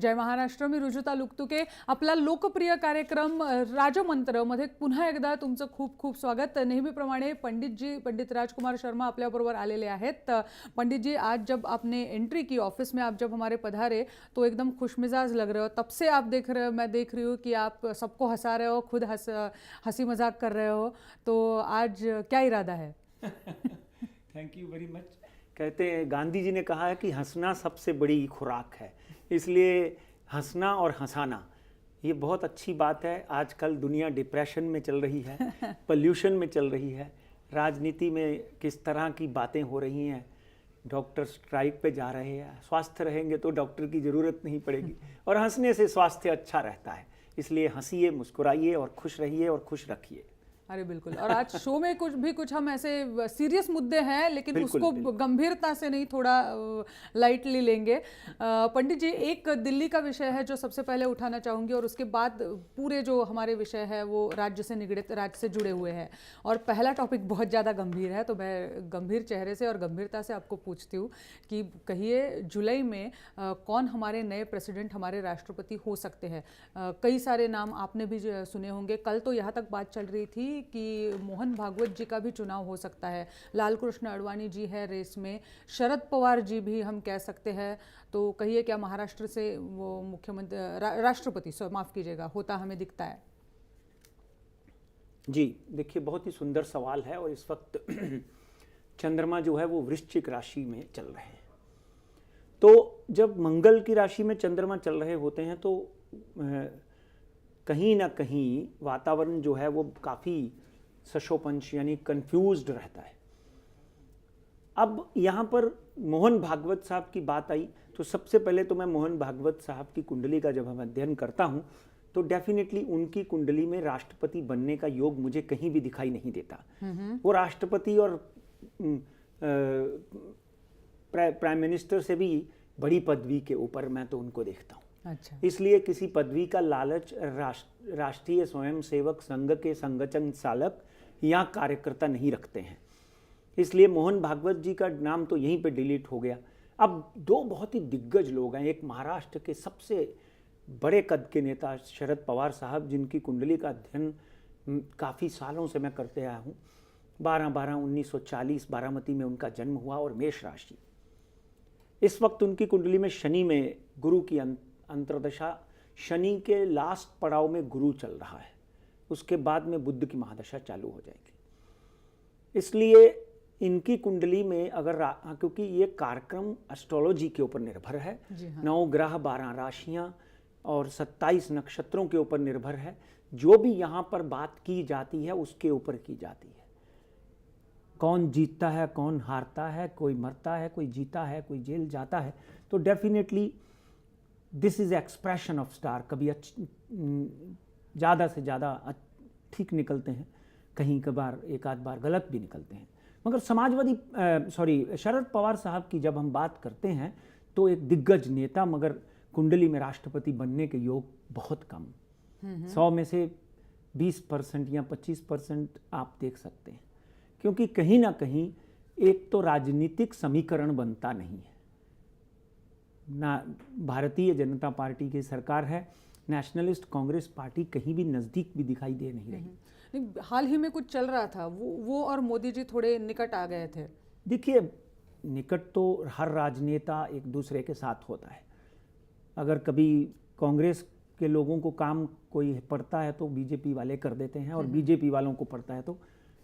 जय महाराष्ट्र. मी रुजुता लुकतुके. आपला लोकप्रिय कार्यक्रम राजमंत्र मध्ये पुन्हा एकदा तुमचं खूप खूप स्वागत. नेहमीप्रमाणे पंडित राजकुमार शर्मा आपल्याबरोबर आलेले आहेत. पंडित जी, आज जब आपने एंट्री की ऑफिस में, आप जब हमारे पधारे तो एकदम खुशमिजाज लग रहे हो. तब से आप मैं देख रही हूँ कि आप सबको हंसा रहे हो, खुद हंसी मजाक कर रहे हो. तो आज क्या इरादा है? Thank you very much. कहते हैं, गांधी जी ने कहा है कि हंसना सबसे बड़ी खुराक है, इसलिए हंसना और हंसाना ये बहुत अच्छी बात है. आजकल दुनिया डिप्रेशन में चल रही है, पोल्यूशन में चल रही है, राजनीति में किस तरह की बातें हो रही हैं, डॉक्टर स्ट्राइक पे जा रहे हैं. स्वस्थ रहेंगे तो डॉक्टर की ज़रूरत नहीं पड़ेगी और हंसने से स्वास्थ्य अच्छा रहता है. इसलिए हंसिए, मुस्कुराइए और खुश रहिए और खुश रखिए. अरे बिल्कुल. और आज शो में कुछ हम ऐसे सीरियस मुद्दे हैं, लेकिन उसको गंभीरता से नहीं, थोड़ा लाइटली लेंगे. पंडित जी, एक दिल्ली का विषय है जो सबसे पहले उठाना चाहूँगी, और उसके बाद पूरे जो हमारे विषय है वो राज्य से जुड़े हुए हैं. और पहला टॉपिक बहुत ज़्यादा गंभीर है, तो मैं गंभीर चेहरे से और गंभीरता से आपको पूछती हूँ कि कहिए, जुलाई में कौन हमारे नए प्रेसिडेंट, हमारे राष्ट्रपति हो सकते हैं? कई सारे नाम आपने भी सुने होंगे. कल तो यहाँ तक बात चल रही थी कि मोहन भागवत जी का भी चुनाव हो सकता है. लाल कृष्ण आडवाणी जी है रेस में, शरद पवार जी भी हम कह सकते हैं. तो कहिए, क्या महाराष्ट्र से वो मुख्यमंत्री राष्ट्रपति माफ कीजिएगा होता हमें दिखता है? जी देखिए, बहुत ही सुंदर सवाल है. और इस वक्त चंद्रमा जो है वो वृश्चिक राशि में चल रहे हैं. तो जब मंगल की राशि में चंद्रमा चल रहे होते हैं तो कहीं ना कहीं वातावरण जो है वो काफ़ी सशोपंच यानी कंफ्यूज्ड रहता है. अब यहाँ पर मोहन भागवत साहब की बात आई तो सबसे पहले तो मैं मोहन भागवत साहब की कुंडली का जब हम अध्ययन करता हूँ तो डेफिनेटली उनकी कुंडली में राष्ट्रपति बनने का योग मुझे कहीं भी दिखाई नहीं देता. वो राष्ट्रपति और प्राइम मिनिस्टर से भी बड़ी पदवी के ऊपर मैं तो उनको देखता हूँ. अच्छा. इसलिए किसी पदवी का लालच राष्ट्रीय स्वयंसेवक संघ के संघचालक या कार्यकर्ता नहीं रखते हैं. इसलिए मोहन भागवत जी का नाम तो यहीं पे डिलीट हो गया. अब दो बहुत ही दिग्गज लोग हैं. एक महाराष्ट्र के सबसे बड़े कद के नेता शरद पवार साहब, जिनकी कुंडली का अध्ययन काफ़ी सालों से मैं करते आया हूँ. 12/12/1940 बारामती में उनका जन्म हुआ और मेष राशि. इस वक्त उनकी कुंडली में शनि में गुरु की अंतर्दशा, शनि के लास्ट पड़ाव में गुरु चल रहा है. उसके बाद में बुध की महादशा चालू हो जाएगी. इसलिए इनकी कुंडली में अगर क्योंकि ये कार्यक्रम एस्ट्रोलॉजी के ऊपर निर्भर है. 9 ग्रह, 12 राशियां और 27 नक्षत्रों के ऊपर निर्भर है. जो भी यहाँ पर बात की जाती है उसके ऊपर की जाती है. कौन जीतता है, कौन हारता है, कोई मरता है, कोई जीता है, कोई जेल जाता है. तो definitely this is expression of star. कभी ज़्यादा से ज़्यादा ठीक निकलते हैं, कहीं कभार एक आध बार गलत भी निकलते हैं. मगर शरद पवार साहब की जब हम बात करते हैं तो एक दिग्गज नेता, मगर कुंडली में राष्ट्रपति बनने के योग बहुत कम. 100 में से 20% या 25% आप देख सकते हैं. क्योंकि कहीं ना कहीं एक तो राजनीतिक समीकरण बनता नहीं है ना. भारतीय जनता पार्टी की सरकार है, नेशनलिस्ट कांग्रेस पार्टी कहीं भी नज़दीक भी दिखाई दे नहीं रही. हाल ही में कुछ चल रहा था, वो और मोदी जी थोड़े निकट आ गए थे. देखिए, निकट तो हर राजनेता एक दूसरे के साथ होता है. अगर कभी कांग्रेस के लोगों को काम कोई पड़ता है तो बीजेपी वाले कर देते हैं, और बीजेपी वालों को पड़ता है तो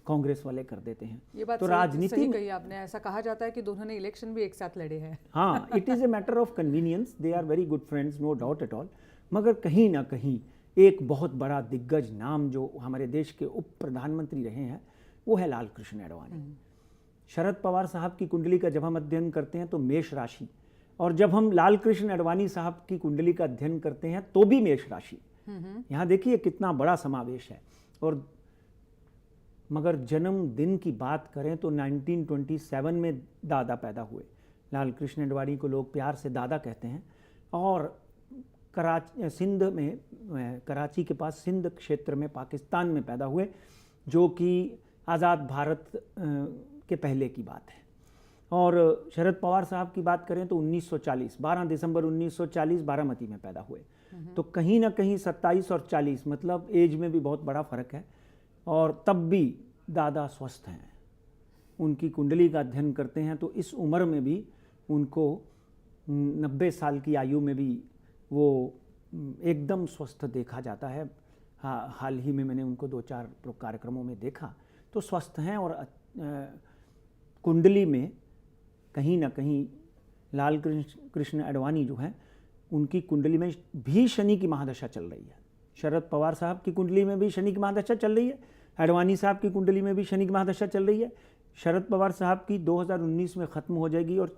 कांग्रेस वाले कर देते हैं. ये बात तो राजनीति कही आपने. ऐसा कहा जाता है कि दोनों ने इलेक्शन भी एक साथ लड़े हैं. हाँ, it is a matter of convenience. They are very good friends, no doubt at all. मगर कहीं ना कहीं एक बहुत बड़ा दिग्गज नाम जो हमारे देश के उप प्रधानमंत्री रहे हैं वो है लाल कृष्ण आडवाणी. शरद पवार साहब की कुंडली का जब हम अध्ययन करते हैं तो मेष राशि, और जब हम लाल कृष्ण आडवाणी साहब की कुंडली का अध्ययन करते हैं तो भी मेष राशि. यहाँ देखिए कितना बड़ा समावेश है. और मगर जन्मदिन की बात करें तो 1927 में दादा पैदा हुए. लाल कृष्ण आडवाणी को लोग प्यार से दादा कहते हैं. और सिंध में, कराची के पास सिंध क्षेत्र में, पाकिस्तान में पैदा हुए, जो कि आज़ाद भारत के पहले की बात है. और शरद पवार साहब की बात करें तो 1940 12 दिसंबर 1940 बारामती में पैदा हुए। तो कहीं ना कहीं 27 और 40 मतलब एज में भी बहुत बड़ा फर्क है। और तब भी दादा स्वस्थ हैं, उनकी कुंडली का अध्ययन करते हैं तो इस उम्र में भी उनको 90 साल की आयु में भी वो एकदम स्वस्थ देखा जाता है। हाल ही में मैंने उनको 2-4 कार्यक्रमों में देखा तो स्वस्थ हैं। और कुंडली में कहीं ना कहीं लाल कृष्ण आडवाणी जो हैं उनकी कुंडली में भी शनि की महादशा चल रही है। शरद पवार साहब की कुंडली में भी शनि की महादशा चल रही है, आडवाणी साहब की कुंडली में भी शनि की महादशा चल रही है। शरद पवार साहब की 2019 में ख़त्म हो जाएगी और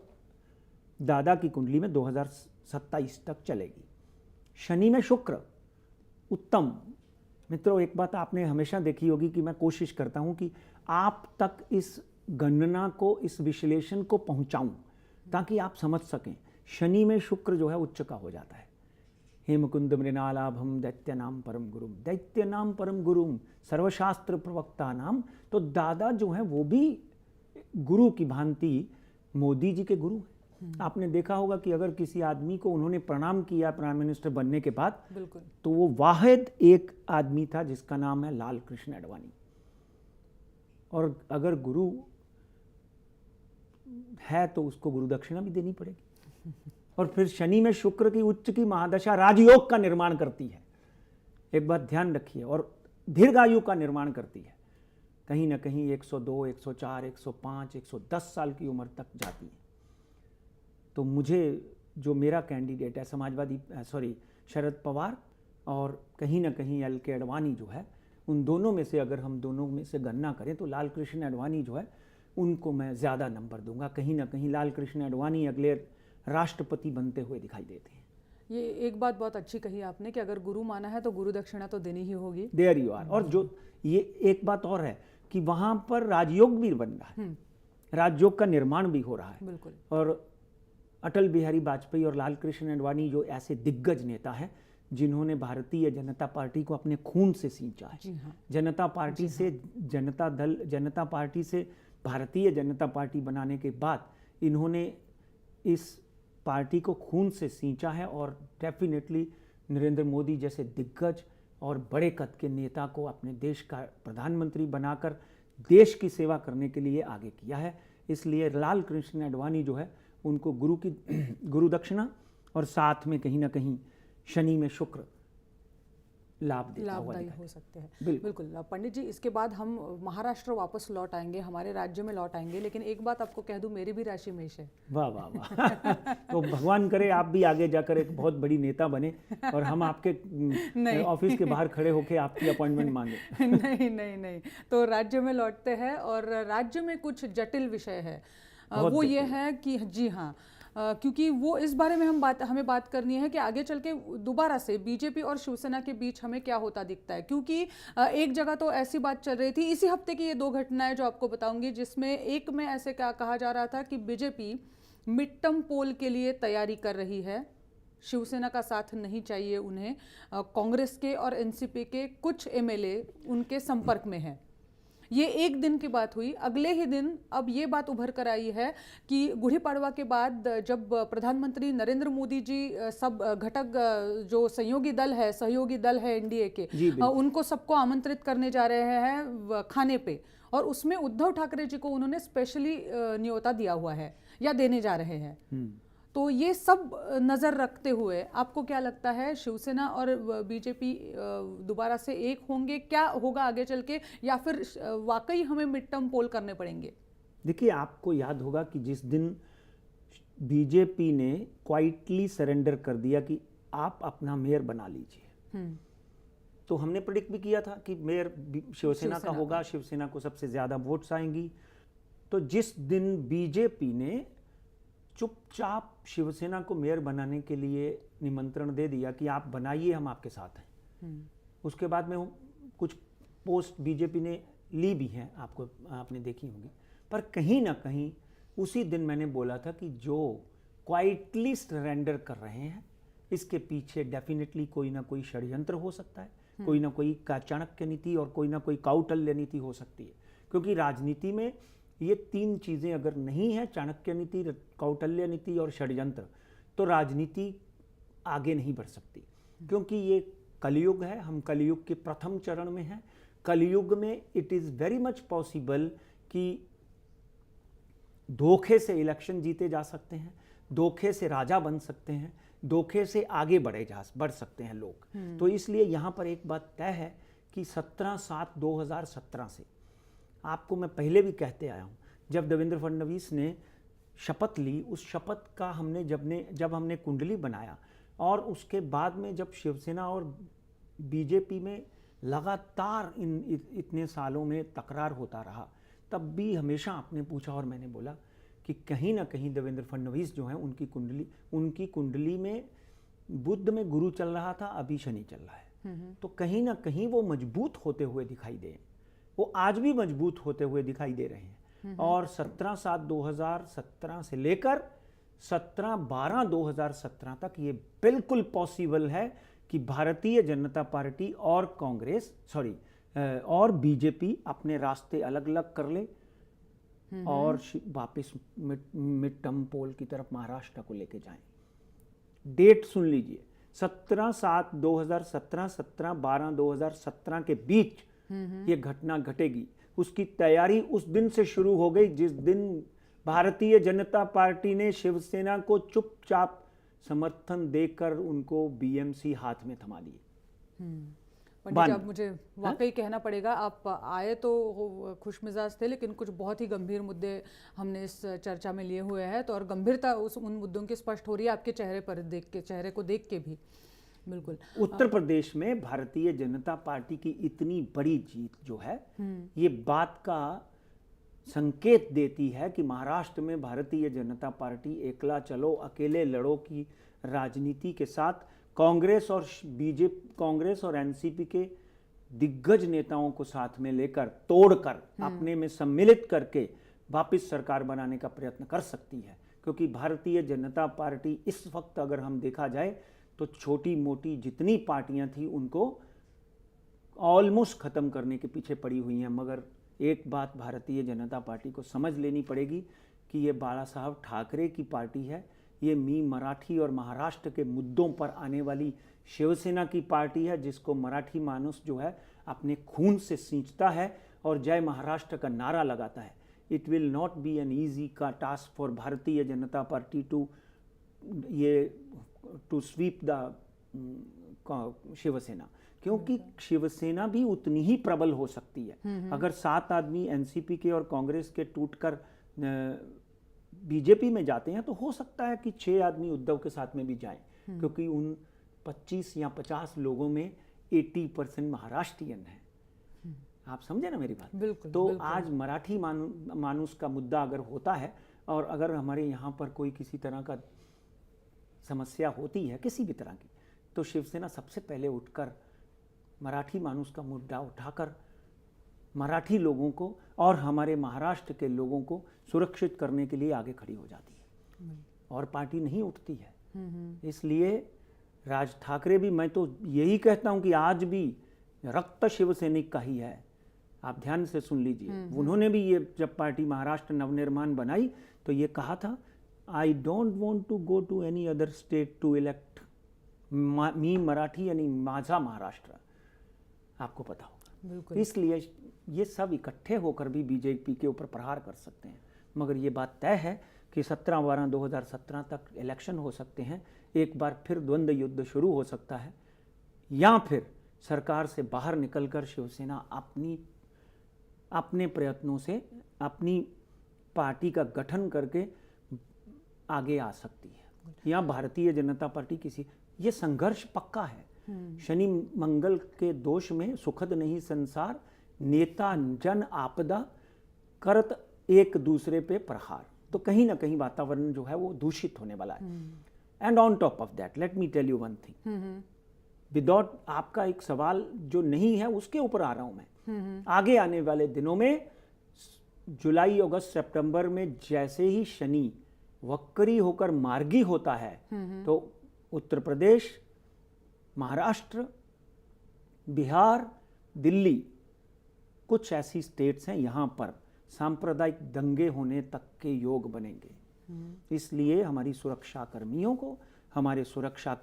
दादा की कुंडली में 2027 तक चलेगी। शनि में शुक्र उत्तम। मित्रों, एक बात आपने हमेशा देखी होगी कि मैं कोशिश करता हूं कि आप तक इस गणना को, इस विश्लेषण को पहुंचाऊं ताकि आप समझ सकें। शनि में शुक्र जो है उच्च का हो जाता है। हेमकुंद मृणालाभम दैत्य नाम परम गुरुम, दैत्य नाम परम गुरुम सर्वशास्त्र प्रवक्ता नाम। तो दादा जो है वो भी गुरु की भांति मोदी जी के गुरु हैं। आपने देखा होगा कि अगर किसी आदमी को उन्होंने प्रणाम किया प्राइम मिनिस्टर बनने के बाद, बिल्कुल, तो वो वाहिद एक आदमी था जिसका नाम है लाल कृष्ण आडवाणी। और अगर गुरु है तो उसको गुरु दक्षिणा भी देनी पड़ेगी। और फिर शनि में शुक्र की उच्च की महादशा राजयोग का निर्माण करती है, एक बात ध्यान रखिए, और दीर्घायु का निर्माण करती है। कहीं ना कहीं 102, 104, 105, 110 साल की उम्र तक जाती है। तो मुझे जो मेरा कैंडिडेट है शरद पवार और कहीं ना कहीं LK आडवाणी जो है, उन दोनों में से अगर हम दोनों में से गणना करें तो लाल कृष्ण आडवाणी जो है उनको मैं ज़्यादा नंबर दूंगा। कहीं ना कहीं लाल कृष्ण आडवाणी अगले राष्ट्रपति बनते हुए दिखाई देते हैं। ये एक बात बहुत अच्छी कही आपने कि अगर गुरु माना है तो गुरु दक्षिणा तो देनी ही होगी। There you are. और जो ये एक बात और है कि वहां पर राजयोग भी बन रहा है, राजयोग का निर्माण भी हो रहा है। बिल्कुल। और अटल बिहारी वाजपेयी और लाल कृष्ण आडवाणी जो ऐसे दिग्गज नेता हैं जिन्होंने भारतीय जनता पार्टी को अपने खून से सींचा है। जी हाँ। जनता पार्टी से जनता दल, जनता पार्टी से भारतीय जनता पार्टी बनाने के बाद इन्होंने इस पार्टी को खून से सींचा है। और डेफिनेटली नरेंद्र मोदी जैसे दिग्गज और बड़े कद के नेता को अपने देश का प्रधानमंत्री बनाकर देश की सेवा करने के लिए आगे किया है। इसलिए लाल कृष्ण आडवाणी जो है उनको गुरु दक्षिणा और साथ में कहीं ना कहीं शनि में शुक्र लाभदायी हो सकते हैं। बिल्कुल पंडित जी, इसके बाद हम महाराष्ट्र वापस लौट आएंगे, हमारे राज्य में लौट आएंगे, लेकिन एक बात आपको कह दूं, मेरी भी राशि मेष है। वाह वाह वाह। तो भगवान करे आप भी आगे जाकर एक बहुत बड़ी नेता बने और हम आपके ऑफिस के बाहर खड़े होकर आपकी अपॉइंटमेंट मांगे। नहीं नहीं नहीं, तो राज्य में लौटते हैं और राज्य में कुछ जटिल विषय है। वो ये है कि जी हाँ, क्योंकि वो इस बारे में हमें बात करनी है कि आगे चल के दोबारा से बीजेपी और शिवसेना के बीच हमें क्या होता दिखता है। क्योंकि एक जगह तो ऐसी बात चल रही थी, इसी हफ्ते की ये 2 घटनाएं जो आपको बताऊंगी, जिसमें एक में ऐसे क्या कहा जा रहा था कि बीजेपी मिड टर्म पोल के लिए तैयारी कर रही है, शिवसेना का साथ नहीं चाहिए उन्हें। कांग्रेस के और एनसीपी के कुछ MLA उनके संपर्क में है। ये एक दिन की बात हुई। अगले ही दिन अब ये बात उभर कर आई है कि गुड़ी पड़वा के बाद जब प्रधानमंत्री नरेंद्र मोदी जी सब घटक जो सहयोगी दल है NDA के, उनको सबको आमंत्रित करने जा रहे हैं खाने पे, और उसमें उद्धव ठाकरे जी को उन्होंने स्पेशली न्योता दिया हुआ है या देने जा रहे हैं। तो ये सब नज़र रखते हुए आपको क्या लगता है, शिवसेना और बीजेपी दोबारा से एक होंगे? क्या होगा आगे चल के, या फिर वाकई हमें मिड टर्म पोल करने पड़ेंगे? देखिए, आपको याद होगा कि जिस दिन बीजेपी ने क्वाइटली सरेंडर कर दिया कि आप अपना मेयर बना लीजिए, तो हमने प्रेडिक्ट भी किया था कि मेयर शिवसेना का होगा, शिवसेना को सबसे ज़्यादा वोट्स आएंगी। तो जिस दिन बीजेपी ने चुपचाप शिवसेना को मेयर बनाने के लिए निमंत्रण दे दिया कि आप बनाइए, हम आपके साथ हैं, उसके बाद में कुछ पोस्ट बीजेपी ने ली भी हैं, आपने देखी होंगी। पर कहीं ना कहीं उसी दिन मैंने बोला था कि जो क्वाइटली सरेंडर कर रहे हैं, इसके पीछे डेफिनेटली कोई ना कोई षड्यंत्र हो सकता है, कोई ना कोई चाणक्य नीति और कोई ना कोई कौटिल्य नीति हो सकती है। क्योंकि राजनीति में ये तीन चीज़ें अगर नहीं है, चाणक्य नीति, कौटिल्य नीति और षड्यंत्र, तो राजनीति आगे नहीं बढ़ सकती। क्योंकि ये कलयुग है, हम कलयुग के प्रथम चरण में हैं। कलयुग में it is very much possible कि धोखे से इलेक्शन जीते जा सकते हैं, धोखे से राजा बन सकते हैं, धोखे से आगे बढ़ सकते हैं लोग। तो इसलिए यहाँ पर एक बात तय है कि 17/7/2017 से, आपको मैं पहले भी कहते आया हूँ, जब देवेंद्र फडणवीस ने शपथ ली, उस शपथ का जब हमने कुंडली बनाया और उसके बाद में जब शिवसेना और बीजेपी में लगातार इतने सालों में तकरार होता रहा, तब भी हमेशा आपने पूछा और मैंने बोला कि कहीं ना कहीं देवेंद्र फडणवीस जो हैं, उनकी कुंडली में बुध में गुरु चल रहा था, अभी शनि चल रहा है। तो कहीं ना कहीं वो मजबूत होते हुए दिखाई दे, वो आज भी मजबूत होते हुए दिखाई दे रहे हैं। और 17/7/2017 से लेकर 17/12/2017 तक ये बिल्कुल पॉसिबल है कि भारतीय जनता पार्टी और और बीजेपी अपने रास्ते अलग अलग कर ले और वापस मिड टर्म पोल की तरफ महाराष्ट्र को लेके जाएं। डेट सुन लीजिए, 17/7/2017, 17/12/2017 के बीच ये घटना घटेगी। उसकी तैयारी उस दिन से शुरू हो गई जिस दिन भारतीय जनता पार्टी ने शिवसेना को चुपचाप समर्थन देकर उनको बीएमसी हाथ में थमा दिए। पंडित जी, अब मुझे वाकई कहना पड़ेगा, आप आए तो खुश मिजाज थे, लेकिन कुछ बहुत ही गंभीर मुद्दे हमने इस चर्चा में लिए हुए हैं, तो और गंभीरता उन मुद्दों की स्पष्ट हो रही है आपके चेहरे को देख के भी। बिल्कुल। उत्तर प्रदेश में भारतीय जनता पार्टी की इतनी बड़ी जीत जो है, ये बात का संकेत देती है कि महाराष्ट्र में भारतीय जनता पार्टी एकला चलो अकेले लड़ो की राजनीति के साथ कांग्रेस और एनसीपी के दिग्गज नेताओं को साथ में लेकर, तोड़कर, अपने में सम्मिलित करके वापस सरकार बनाने का प्रयत्न कर सकती है। क्योंकि भारतीय जनता पार्टी इस वक्त अगर हम देखा जाए तो छोटी मोटी जितनी पार्टियां थी उनको ऑलमोस्ट खत्म करने के पीछे पड़ी हुई हैं। मगर एक बात भारतीय जनता पार्टी को समझ लेनी पड़ेगी कि ये बाला साहब ठाकरे की पार्टी है, ये मराठी और महाराष्ट्र के मुद्दों पर आने वाली शिवसेना की पार्टी है, जिसको मराठी मानुस जो है अपने खून से सींचता है और जय महाराष्ट्र का नारा लगाता है। It will not be an easy का task for Bharatiya Janata Party to sweep the Shiv Sena, क्योंकि शिवसेना भी उतनी ही प्रबल हो सकती है। अगर 7 आदमी एनसीपी के और कांग्रेस के टूटकर बीजेपी में जाते हैं तो हो सकता है कि 6 आदमी उद्धव के साथ में भी जाएं, क्योंकि उन 25 या 50 लोगों में 80% महाराष्ट्रियन है। आप समझे ना मेरी बात? बिल्कुल, तो बिल्कुल। आज मराठी मानुस का मुद्दा अगर होता है और अगर हमारे यहाँ पर कोई किसी तरह का समस्या होती है किसी भी तरह की, तो शिवसेना सबसे पहले उठकर मराठी मानुस का मुद्दा उठाकर मराठी लोगों को और हमारे महाराष्ट्र के लोगों को सुरक्षित करने के लिए आगे खड़ी हो जाती है, और पार्टी नहीं उठती है। इसलिए राज ठाकरे भी, मैं तो यही कहता हूं कि आज भी रक्त शिवसैनिक का ही है। आप ध्यान से सुन लीजिए, उन्होंने भी ये जब पार्टी महाराष्ट्र नवनिर्माण बनाई तो ये कहा था, I don't want to go to any other state to elect me Marathi यानी माझा महाराष्ट्र। आपको पता होगा। इसलिए ये सब इकट्ठे होकर भी बीजेपी के ऊपर प्रहार कर सकते हैं। मगर ये बात तय है कि 17/12/2017 तक इलेक्शन हो सकते हैं, एक बार फिर द्वंद्व युद्ध शुरू हो सकता है, या फिर सरकार से बाहर निकलकर शिवसेना अपने प्रयत्नों से अपनी पार्टी का गठन करके आगे आ सकती है, या भारतीय जनता पार्टी ये संघर्ष पक्का है। शनि मंगल के दोष में सुखद नहीं संसार, नेता जन आपदा करत एक दूसरे पे प्रहार। तो कहीं ना कहीं वातावरण जो है वो दूषित होने वाला है। And on top of that let me tell you one thing, without आपका एक सवाल जो नहीं है उसके ऊपर आ रहा हूं मैं। आगे आने वाले दिनों में जुलाई अगस्त सितंबर में जैसे ही शनि वक्री होकर मार्गी होता है, तो उत्तर प्रदेश, महाराष्ट्र, बिहार, दिल्ली, कुछ ऐसी स्टेट्स हैं, यहां पर सांप्रदायिक दंगे होने तक के योग बनेंगे। इसलिए हमारी सुरक्षा कर्मियों को, हमारे सुरक्षा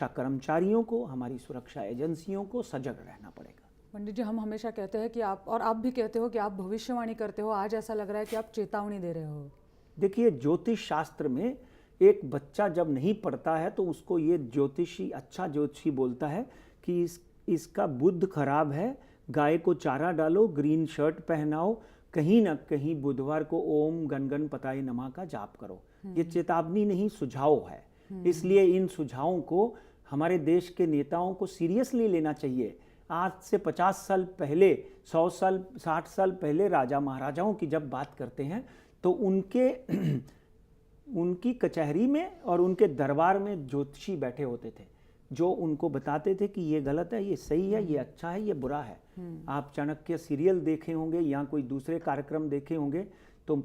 कर्मचारियों को, हमारी सुरक्षा एजेंसियों को सजग रहना पड़ेगा। पंडित जी, हम हमेशा कहते हैं कि आप भी कहते हो कि आप भविष्यवाणी करते हो, आज ऐसा लग रहा है कि आप चेतावनी दे रहे हो। देखिए, ज्योतिष शास्त्र में एक बच्चा जब नहीं पढ़ता है तो उसको ये अच्छा ज्योतिषी बोलता है कि इसका बुध खराब है, गाय को चारा डालो, ग्रीन शर्ट पहनाओ, कहीं ना कहीं बुधवार को ओम गण गण पताये नमः का जाप करो। ये चेतावनी नहीं, सुझाव है। इसलिए इन सुझावों को हमारे देश के नेताओं को सीरियसली लेना चाहिए। आज से 50 साल पहले, 100 साल, 60 साल पहले राजा महाराजाओं की जब बात करते हैं तो उनकी कचहरी में और उनके दरबार में ज्योतिषी बैठे होते थे जो उनको बताते थे कि ये गलत है, ये सही है, ये अच्छा है, ये बुरा है। आप चाणक्य सीरियल देखे होंगे या कोई दूसरे कार्यक्रम देखे होंगे तो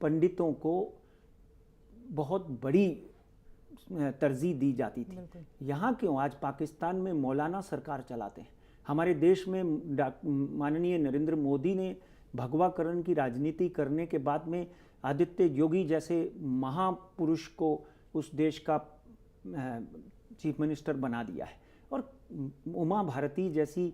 पंडितों को बहुत बड़ी तरजीह दी जाती थी। यहाँ क्यों? आज पाकिस्तान में मौलाना सरकार चलाते हैं। हमारे देश में माननीय नरेंद्र मोदी ने भगवाकरण की राजनीति करने के बाद में आदित्य योगी जैसे महापुरुष को उस देश का चीफ मिनिस्टर बना दिया है और उमा भारती जैसी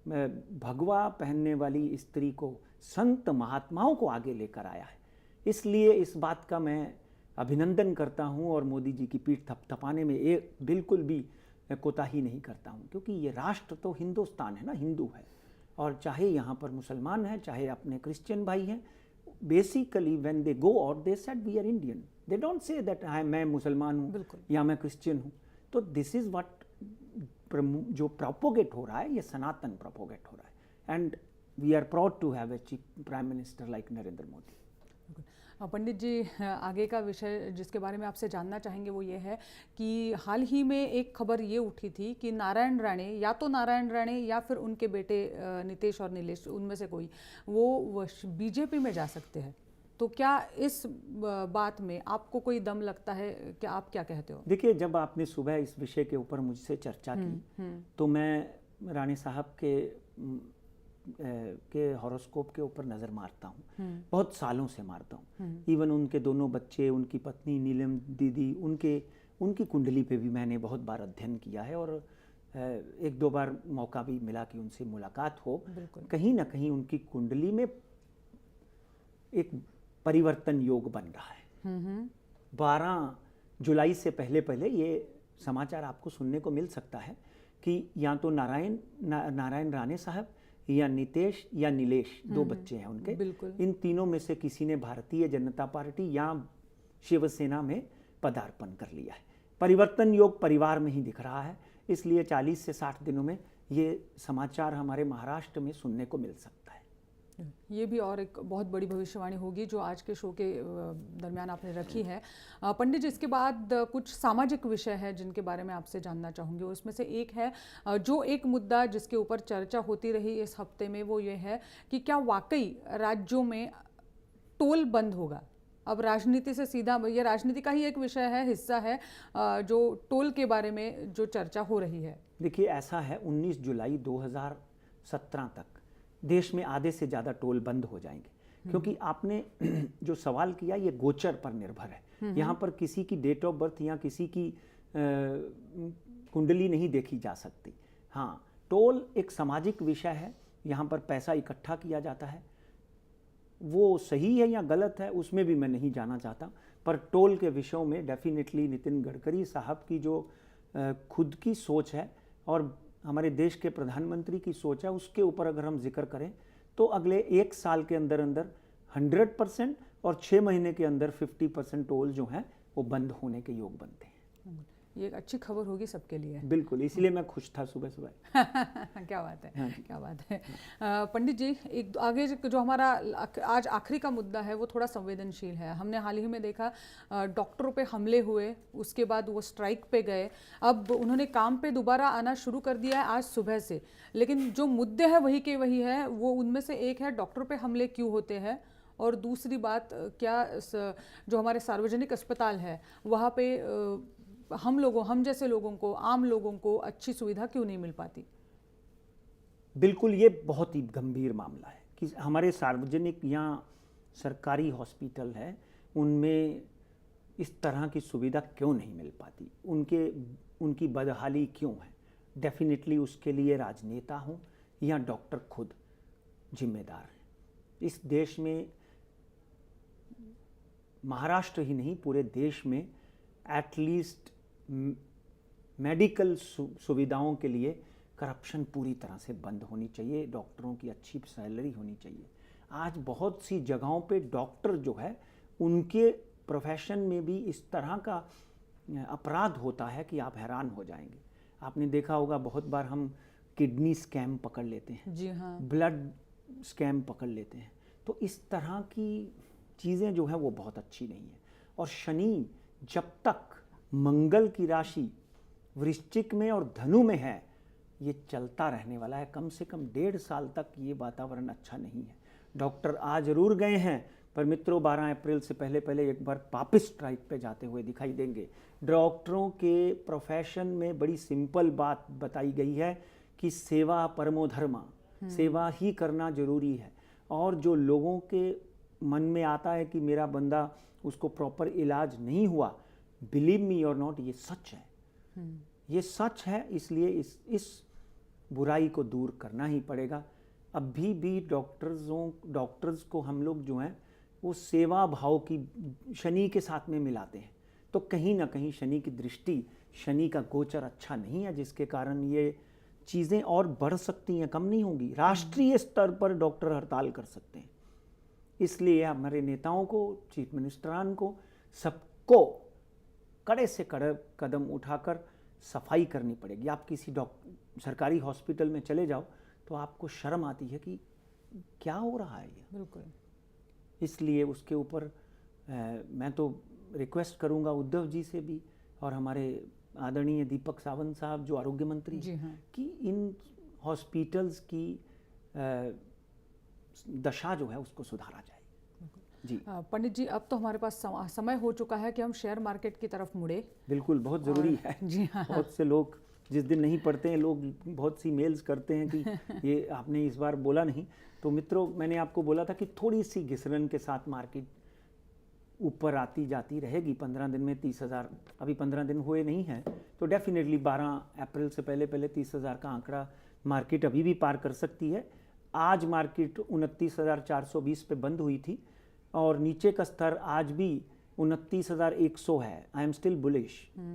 भगवा पहनने वाली स्त्री को, संत महात्माओं को आगे लेकर आया है। इसलिए इस बात का मैं अभिनंदन करता हूं और मोदी जी की पीठ थपथपाने में बिल्कुल भी कोताही नहीं करता हूं, क्योंकि ये राष्ट्र तो हिंदुस्तान है ना, हिंदू है। और चाहे यहाँ पर मुसलमान हैं, चाहे अपने क्रिश्चियन भाई हैं, basically when they go out they said we are Indian, they don't say that मैं मुसलमान हूँ या मैं क्रिश्चियन हूँ। तो दिस इज व्हाट जो प्रोपोगेट हो रहा है, ये सनातन प्रोपोगेट हो रहा है। And we are proud to have a chief prime minister like Narendra Modi. Pandit ji, आगे का विषय जिसके बारे में आपसे जानना चाहेंगे वो ये है कि हाल ही में एक खबर ये उठी थी कि नारायण राणे, या तो नारायण राणे या फिर उनके बेटे नीतीश और नीलेश, उनमें से कोई वो बीजेपी में जा सकते हैं। तो क्या इस बात में आपको कोई दम लगता है? क्या आप क्या कहते हो? देखिए, जब आपने सुबह इस विषय के ऊपर मुझसे चर्चा की तो मैं राणे साहब के हॉरोस्कोप के ऊपर नज़र मारता हूँ, बहुत सालों से मारता हूँ। इवन उनके दोनों बच्चे, उनकी पत्नी नीलम दीदी, उनकी कुंडली पे भी मैंने बहुत बार अध्ययन किया है और एक दो बार मौका भी मिला कि उनसे मुलाकात हो। कहीं ना कहीं उनकी कुंडली में एक परिवर्तन योग बन रहा है। 12 जुलाई से पहले ये समाचार आपको सुनने को मिल सकता है कि या तो नारायण राणे साहब या नीतीश या नीलेश, 2 बच्चे हैं उनके, इन तीनों में से किसी ने भारतीय जनता पार्टी या शिवसेना में पदार्पण कर लिया है। परिवर्तन योग परिवार में ही दिख रहा है। इसलिए 40 से 60 दिनों में ये समाचार हमारे महाराष्ट्र में सुनने को मिल सकता है। ये भी और एक बहुत बड़ी भविष्यवाणी होगी जो आज के शो के दरमियान आपने रखी है। पंडित जी, इसके बाद कुछ सामाजिक विषय है जिनके बारे में आपसे जानना चाहूँगी। उसमें से एक है जो एक मुद्दा जिसके ऊपर चर्चा होती रही इस हफ्ते में, वो ये है कि क्या वाकई राज्यों में टोल बंद होगा? अब राजनीति से सीधा, ये राजनीति का ही एक विषय है, हिस्सा है, जो टोल के बारे में जो चर्चा हो रही है। देखिए, ऐसा है, 19 जुलाई 2017 तक देश में आधे से ज़्यादा टोल बंद हो जाएंगे, क्योंकि आपने जो सवाल किया ये गोचर पर निर्भर है। यहाँ पर किसी की डेट ऑफ बर्थ या किसी की कुंडली नहीं देखी जा सकती। हाँ, टोल एक सामाजिक विषय है, यहाँ पर पैसा इकट्ठा किया जाता है। वो सही है या गलत है उसमें भी मैं नहीं जाना चाहता, पर टोल के विषयों में डेफिनेटली नितिन गडकरी साहब की जो खुद की सोच है और हमारे देश के प्रधानमंत्री की सोच है, उसके ऊपर अगर हम जिक्र करें तो अगले 1 साल के अंदर 100% और 6 महीने के अंदर 50% टोल जो हैं वो बंद होने के योग बनते हैं। ये एक अच्छी खबर होगी सबके लिए। बिल्कुल, इसलिए मैं खुश था सुबह। क्या बात है, हाँ, क्या बात है। पंडित जी, एक आगे जो हमारा आज आखिरी का मुद्दा है वो थोड़ा संवेदनशील है। हमने हाल ही में देखा डॉक्टरों पे हमले हुए, उसके बाद वो स्ट्राइक पे गए, अब उन्होंने काम पे दोबारा आना शुरू कर दिया है आज सुबह से, लेकिन जो मुद्दे हैं वही के वही है। वो उनमें से एक है डॉक्टरों पे हमले क्यों होते हैं, और दूसरी बात क्या जो हमारे सार्वजनिक अस्पताल है वहाँ पे हम जैसे लोगों को, आम लोगों को अच्छी सुविधा क्यों नहीं मिल पाती? बिल्कुल, ये बहुत ही गंभीर मामला है, कि हमारे सार्वजनिक या सरकारी हॉस्पिटल है उनमें इस तरह की सुविधा क्यों नहीं मिल पाती, उनकी बदहाली क्यों है। डेफिनेटली उसके लिए राजनेता हों या डॉक्टर खुद जिम्मेदार हैं। इस देश में, महाराष्ट्र ही नहीं पूरे देश में, एटलीस्ट मेडिकल सुविधाओं के लिए करप्शन पूरी तरह से बंद होनी चाहिए, डॉक्टरों की अच्छी सैलरी होनी चाहिए। आज बहुत सी जगहों पे डॉक्टर जो है उनके प्रोफेशन में भी इस तरह का अपराध होता है कि आप हैरान हो जाएंगे। आपने देखा होगा बहुत बार हम किडनी स्कैम पकड़ लेते हैं, जी हाँ, ब्लड स्कैम पकड़ लेते हैं। तो इस तरह की चीज़ें जो है वो बहुत अच्छी नहीं है। और शनि जब तक मंगल की राशि वृश्चिक में और धनु में है, ये चलता रहने वाला है। कम से कम 1.5 साल तक ये वातावरण अच्छा नहीं है। डॉक्टर आ जरूर गए हैं, पर मित्रों 12 अप्रैल से पहले एक बार वापस स्ट्राइक पे जाते हुए दिखाई देंगे। डॉक्टरों के प्रोफेशन में बड़ी सिंपल बात बताई गई है कि सेवा परमो धर्मा, सेवा ही करना जरूरी है। और जो लोगों के मन में आता है कि मेरा बंदा, उसको प्रॉपर इलाज नहीं हुआ, बिलीव मी और नॉट, ये सच है, ये सच है। इसलिए इस बुराई को दूर करना ही पड़ेगा। अभी भी डॉक्टर्स को हम लोग जो हैं वो सेवा भाव की शनि के साथ में मिलाते हैं। तो कहीं ना कहीं शनि की दृष्टि, शनि का गोचर अच्छा नहीं है, जिसके कारण ये चीज़ें और बढ़ सकती हैं, कम नहीं होंगी। राष्ट्रीय स्तर पर डॉक्टर हड़ताल कर सकते हैं। इसलिए हमारे नेताओं को, चीफ मिनिस्टरान को, सबको कड़े से कड़े कदम उठाकर सफाई करनी पड़ेगी। आप किसी सरकारी हॉस्पिटल में चले जाओ तो आपको शर्म आती है कि क्या हो रहा है ये। बिल्कुल। इसलिए उसके ऊपर मैं तो रिक्वेस्ट करूंगा उद्धव जी से भी और हमारे आदरणीय दीपक सावंत साहब जो आरोग्य मंत्री जी हाँ, कि इन हॉस्पिटल्स की दशा जो है उसको सुधारा जाए। जी पंडित जी, अब तो हमारे पास समय हो चुका है कि हम शेयर मार्केट की तरफ मुड़े। बिल्कुल, बहुत ज़रूरी है। जी हाँ, बहुत से लोग जिस दिन नहीं पढ़ते हैं, लोग बहुत सी मेल्स करते हैं कि ये आपने इस बार बोला नहीं। तो मित्रों, मैंने आपको बोला था कि थोड़ी सी घिसरन के साथ मार्केट ऊपर आती जाती रहेगी। 15 दिन में 30,000, अभी 15 दिन हुए नहीं हैं, तो डेफिनेटली 12 अप्रैल से पहले 30,000 का आंकड़ा मार्केट अभी भी पार कर सकती है। आज मार्केट 29,420 पे बंद हुई थी और नीचे का स्तर आज भी 29,100 है। I am still bullish.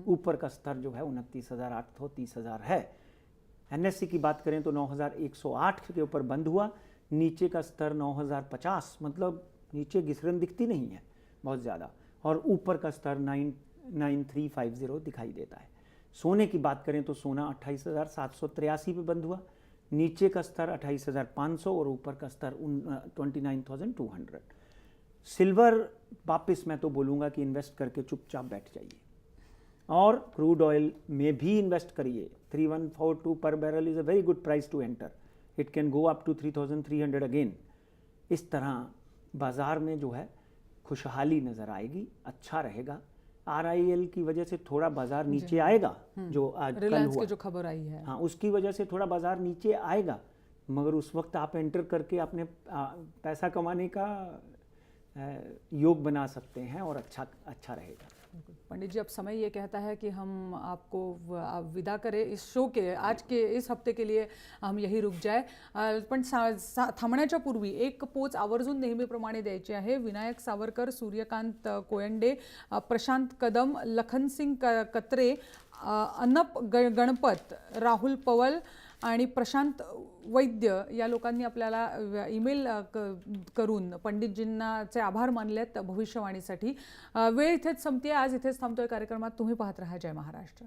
ऊपर का स्तर जो है 29,800 30,000 है। एनएससी की बात करें तो 9,108 के ऊपर बंद हुआ। नीचे का स्तर 9,050, मतलब नीचे घिसरन दिखती नहीं है बहुत ज़्यादा, और ऊपर का स्तर 9,9350 दिखाई देता है। सोने की बात करें तो सोना 28,783 पे बंद हुआ। नीचे का स्तर 28,500 और ऊपर का स्तर 29,200। सिल्वर वापस मैं तो बोलूँगा कि इन्वेस्ट करके चुपचाप बैठ जाइए, और क्रूड ऑयल में भी इन्वेस्ट करिए। 3,142 per barrel is a very good price to enter. It can go up to 3,300 again. इस तरह बाज़ार में जो है खुशहाली नज़र आएगी, अच्छा रहेगा। RIL की वजह से थोड़ा बाज़ार नीचे आएगा, जो आज कल रिलायंस हुआ, की जो खबर आई है, हाँ, उसकी वजह से थोड़ा बाज़ार नीचे आएगा, मगर उस वक्त आप एंटर करके अपने पैसा कमाने का योग बना सकते हैं और अच्छा रहेगा। पंडित जी, अब समय ये कहता है कि हम आपको विदा करें इस शो के, आज के इस हफ्ते के लिए हम यही रुक जाए। पण थांबण्याच्या पूर्वी एक पोच आवर्जून नेहमीप्रमाणे द्यायची आहे। विनायक सावरकर, सूर्यकांत कोयंडे, प्रशांत कदम, लखनसिंग कत्रे, अनप गणपत, राहुल पवल आणि प्रशांत वैद्य या लोकांनी आपल्याला ईमेल करून पंडितजींचे आभार मानलेत भविष्यवाणीसाठी। वेळ इथेच संपते। आज इथेच थांबतोय कार्यक्रमात। तुम्ही पाहत रहा जय महाराष्ट्र।